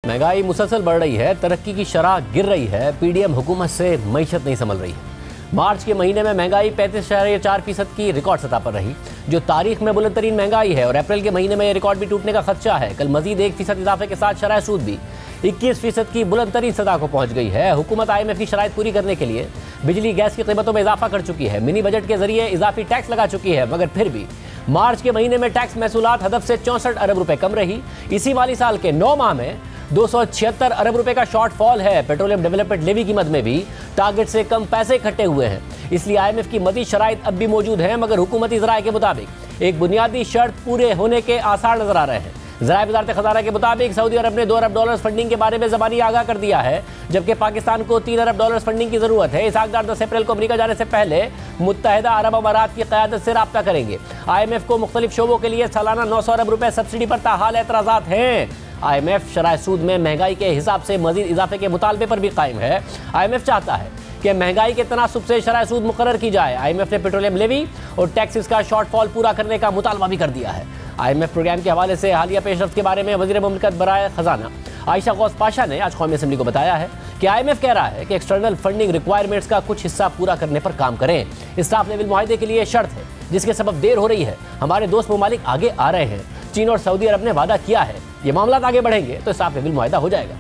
महंगाई मुसलसल बढ़ रही है, तरक्की की शरह गिर रही है, पीडीएम हुकूमत से मईशत नहीं संभल रही है। मार्च के महीने में महंगाई 35.4% की रिकॉर्ड सतह पर रही, जो तारीख में बुलंद तरीन महंगाई है, और अप्रैल के महीने में यह रिकॉर्ड भी टूटने का खदशा है। कल मजीद 1% इजाफे के साथ शरह सूद भी 21% की बुलंद तरीन सतह को पहुंच गई है। हुकूमत IMF की शराइत पूरी करने के लिए बिजली गैस की कीमतों में इजाफा कर चुकी है, मिनी बजट के जरिए इजाफी टैक्स लगा चुकी है, मगर फिर भी मार्च के महीने में टैक्स महसूलात हदफ से 64 अरब रुपए कम रही। इसी माली साल के 9 माह में 276 अरब रुपए का शॉर्टफॉल है। पेट्रोलियम डेवलपमेंट लेवी की मद में भी टारगेट से कम पैसे इकट्ठे हुए हैं, इसलिए IMF की मज़ीद शराइत अब भी मौजूद है, मगर हुकूमती ज़राए के मुताबिक एक बुनियादी शर्त पूरे होने के आसार नजर आ रहे हैं। ज़राए वज़ारत ख़ज़ाना के मुताबिक सऊदी अरब ने 2 अरब डॉलर फंडिंग के बारे में ज़बानी आगाह कर दिया है, जबकि पाकिस्तान को 3 अरब डॉलर फंडिंग की ज़रूरत है। इसहाकदार 10 अप्रैल को अमरीका जाने से पहले मुत्तहिदा अरब अमारात की क़यादत से रब्ता करेंगे। IMF को मुख्तलिफ शोबों के लिए सालाना 900 अरब रुपए सब्सिडी पर ताहाल एतराज़ात हैं। IMF शरह सूद में महंगाई के हिसाब से मजीद इजाफे के मुतालबे पर भी कायम है। IMF चाहता है कि महंगाई के तनासुब से शरह सूद मुकर्रर की जाए। IMF ने पेट्रोलियम लेवी और टैक्सेस का शॉर्टफॉल पूरा करने का मुतालबा भी कर दिया है। IMF प्रोग्राम के हवाले से हालिया पेशरफ्त के बारे में वज़ीर मुमलिकत बराए ख़जाना आयशा गौस पाशा ने आज कौमी असम्बली को बताया है कि IMF कह रहा है कि एक्सटर्नल फंडिंग रिक्वायरमेंट्स का कुछ हिस्सा पूरा करने पर काम करें। स्टाफ लेवल मुआहदे के लिए शर्त है, जिसके सबब देर हो रही है। हमारे दोस्त ममालिक आगे आ रहे हैं। चीन और सऊदी अरब ने वादा किया है, ये मामला आगे बढ़ेंगे तो स्टाफ लेवल मुआहदा हो जाएगा।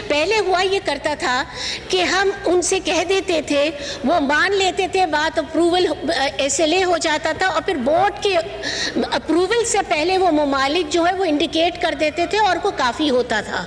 पहले हुआ ये करता था कि हम उनसे कह देते थे, वो मान लेते थे, बात अप्रूवल SLA हो जाता था, और फिर बोर्ड के अप्रूवल से पहले वो ममालिक जो है वो इंडिकेट कर देते थे और वो काफ़ी होता था।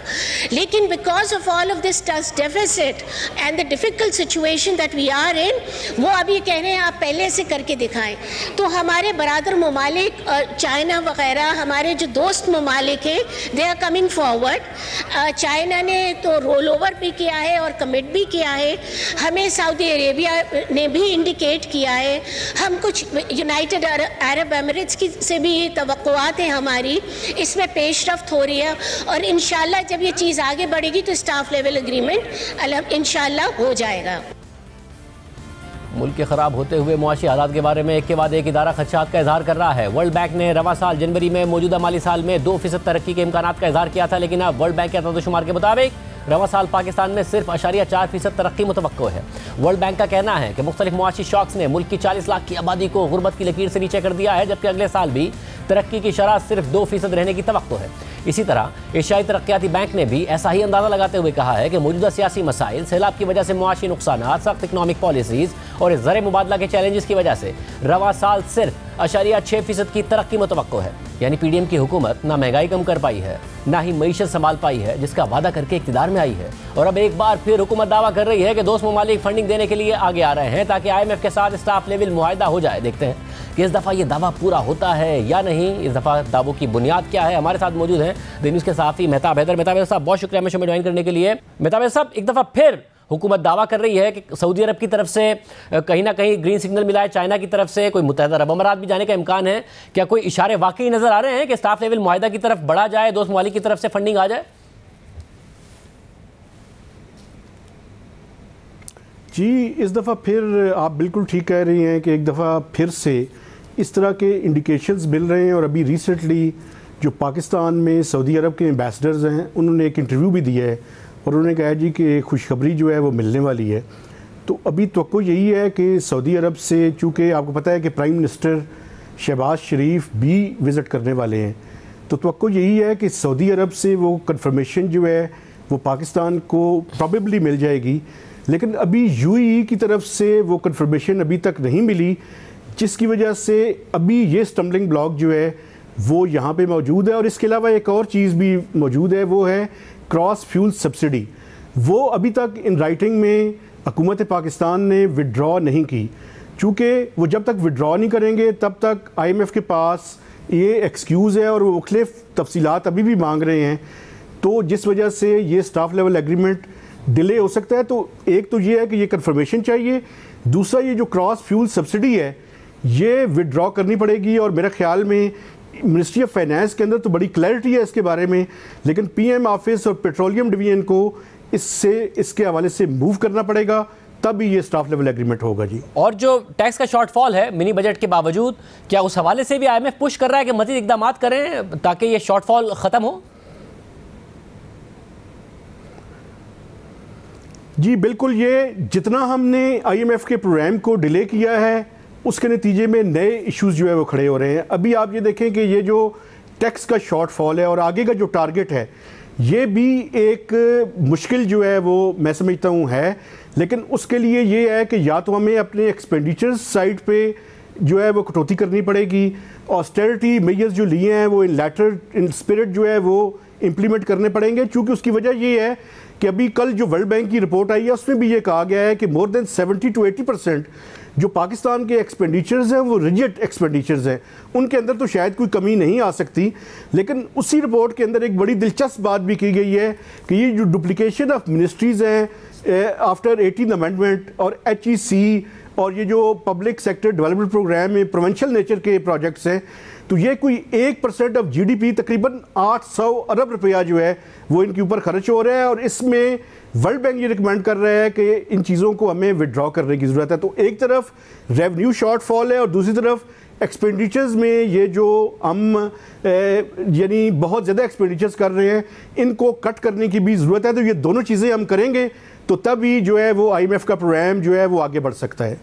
लेकिन because of all of this deficit and the difficult situation that we are in, वो अभी कह रहे हैं आप पहले से करके दिखाएं। तो हमारे बरादर ममालिक चाइना वगैरह, हमारे जो दोस्त ममालिक हैं, they are coming forward. China ने तो रोल ओवर भी किया है और कमिट भी किया है। हमें सऊदी अरेबिया ने भी इंडिकेट किया है। हम कुछ यूनाइटेड अरब एमिरेट्स की से भी तवक्कुआत है हमारी, इसमें पेशरफ्त हो रही है, और इंशाल्लाह जब ये चीज़ आगे बढ़ेगी तो स्टाफ लेवल एग्रीमेंट इंशाल्लाह हो जाएगा। मुल्क के ख़राब होते हुए मुआशी हालात के बारे में एक के बाद एक इदारा खदशात का इजहार कर रहा है। वर्ल्ड बैंक ने रवा साल जनवरी में मौजूदा माली साल में 2% तरक्की के इम्कानात का इजहार किया था, लेकिन अब वर्ल्ड बैंक के अदद-ओ-शुमार के मुताबिक रवा साल पाकिस्तान में सिर्फ 0.4% तरक्की मुतवक्को है। वर्ल्ड बैंक का कहना है कि मुख्तलिफ मुआशी शॉक्स ने मुल्क की 40 लाख की आबादी को गुर्बत की लकीर से नीचे कर दिया है, जबकि अगले साल भी तरक्की की शरह सिर्फ 2% रहने की तवक्को है। इसी तरह एशियाई तरक्याती बैंक ने भी ऐसा ही अंदाजा लगाते हुए कहा है कि मौजूदा सियासी मसाइल, सैलाब की वजह से मुआशी नुकसान, सख्त इकनॉमिक पॉलिसीज और ज़र मुबादला के चैलेंजेस की वजह से रवा साल सिर्फ 0.6% की तरक्की मुतवक्को है। यानी पीडीएम की हुकूमत ना महंगाई कम कर पाई है, ना ही मईशत संभाल पाई है, जिसका वादा करके इक़्तिदार में आई है। और अब एक बार फिर हुकूमत दावा कर रही है कि दोस्त ममालिक फंडिंग देने के लिए आगे आ रहे हैं, ताकि IMF के साथ स्टाफ लेवल मुआहदा हो जाए। देखते हैं कि इस दफ़ा ये दावा पूरा होता है या नहीं। इस दफ़ा दावों की बुनियाद क्या है। हमारे साथ मौजूद हैं द न्यूज़ के सहाफ़ी मेहताब हैदर। मेहताब साहब, बहुत शुक्रिया हमें शो में ज्वाइन करने के लिए। मेहताब साहब, एक दफ़ा फिर हुकूमत दावा कर रही है कि सऊदी अरब की तरफ से कहीं ना कहीं ग्रीन सिग्नल मिला है, चाइना की तरफ से कोई मुत्तहिदा अरब अमारात भी जाने का इम्कान है। क्या कोई इशारे वाकई नज़र आ रहे हैं कि स्टाफ लेवल मुआहदा की तरफ बढ़ा जाए, दोस्त ममालिक की तरफ से फंडिंग आ जाए? जी, इस दफ़ा फिर आप बिल्कुल ठीक कह रही हैं कि एक दफ़ा फिर से इस तरह के इंडिकेशंस मिल रहे हैं। और अभी रिसेंटली जो पाकिस्तान में सऊदी अरब के एम्बेसडर्स हैं, उन्होंने एक इंटरव्यू भी दिया है और उन्होंने कहा जी कि खुशखबरी जो है वो मिलने वाली है। तो अभी तवक्को यही है कि सऊदी अरब से, चूँकि आपको पता है कि प्राइम मिनिस्टर शहबाज शरीफ भी विज़िट करने वाले हैं, तो तवक्को यही है कि सऊदी अरब से वो कन्फर्मेशन जो है वो पाकिस्तान को प्रॉबेबली मिल जाएगी। लेकिन अभी UAE की तरफ से वो कन्फर्मेशन अभी तक नहीं मिली, जिसकी वजह से अभी ये स्टम्बलिंग ब्लॉक जो है वो यहाँ पे मौजूद है। और इसके अलावा एक और चीज़ भी मौजूद है, वो है क्रॉस फ्यूल सब्सिडी। वो अभी तक इन राइटिंग में हुकूमत पाकिस्तान ने विड्रॉ नहीं की, चूँकि वो जब तक विड्रॉ नहीं करेंगे तब तक IMF के पास ये एक्सक्यूज़ है और वो मुख्तलिफ तफसीलात अभी भी मांग रहे हैं। तो जिस वजह से ये स्टाफ लेवल एग्रीमेंट डिले हो सकता है। तो एक तो ये है कि ये कन्फर्मेशन चाहिए, दूसरा ये जो क्रॉस फ्यूल सब्सिडी है ये विड्रॉ करनी पड़ेगी। और मेरे ख्याल में मिनिस्ट्री ऑफ फाइनेंस के अंदर तो बड़ी क्लैरिटी है इसके बारे में, लेकिन PM ऑफिस और पेट्रोलियम डिवीजन को इसके हवाले से मूव करना पड़ेगा, तब ही ये स्टाफ लेवल एग्रीमेंट होगा जी। और जो टैक्स का शॉर्टफॉल है मिनी बजट के बावजूद, क्या उस हवाले से भी IMF पुश कर रहा है कि मज़ीद इक़दामात करें ताकि ये शॉर्टफॉल ख़त्म हो? जी बिल्कुल, ये जितना हमने IMF के प्रोग्राम को डिले किया है उसके नतीजे में नए इश्यूज जो है वो खड़े हो रहे हैं। अभी आप ये देखें कि ये जो टैक्स का शॉर्टफॉल है और आगे का जो टारगेट है, ये भी एक मुश्किल जो है वो मैं समझता हूँ है। लेकिन उसके लिए ये है कि या तो हमें अपने एक्सपेंडिचर्स साइड पे जो है वो कटौती करनी पड़ेगी, ऑस्टेरिटी मेजर्स जो लिए हैं वो इन स्पिरिट जो है वो इम्प्लीमेंट करने पड़ेंगे। चूँकि उसकी वजह ये है कि अभी कल जो वर्ल्ड बैंक की रिपोर्ट आई है उसमें भी ये कहा गया है कि मोर देन 70 to 80% जो पाकिस्तान के एक्सपेंडिचर्स हैं वो रिजिड एक्सपेंडिचर्स हैं, उनके अंदर तो शायद कोई कमी नहीं आ सकती। लेकिन उसी रिपोर्ट के अंदर एक बड़ी दिलचस्प बात भी की गई है कि ये जो डुप्लीकेशन ऑफ मिनिस्ट्रीज़ हैं आफ्टर 18 अमेंडमेंट और HEC और ये जो पब्लिक सेक्टर डेवलपमेंट प्रोग्राम में प्रोवेंशियल नेचर के प्रोजेक्ट्स हैं, तो ये कोई 1% ऑफ GDP तकरीबन 800 अरब रुपया जो है वो इनके ऊपर खर्च हो रहा है। और इसमें वर्ल्ड बैंक ये रिकमेंड कर रहा है कि इन चीज़ों को हमें विड्रॉ करने की ज़रूरत है। तो एक तरफ रेवेन्यू शॉर्टफॉल है और दूसरी तरफ एक्सपेंडिचर्स में ये जो हम यानी बहुत ज़्यादा एक्सपेंडिचर्स कर रहे हैं, इनको कट करने की भी ज़रूरत है। तो ये दोनों चीज़ें हम करेंगे तो तभी जो है वो IMF का प्रोग्राम जो है वो आगे बढ़ सकता है।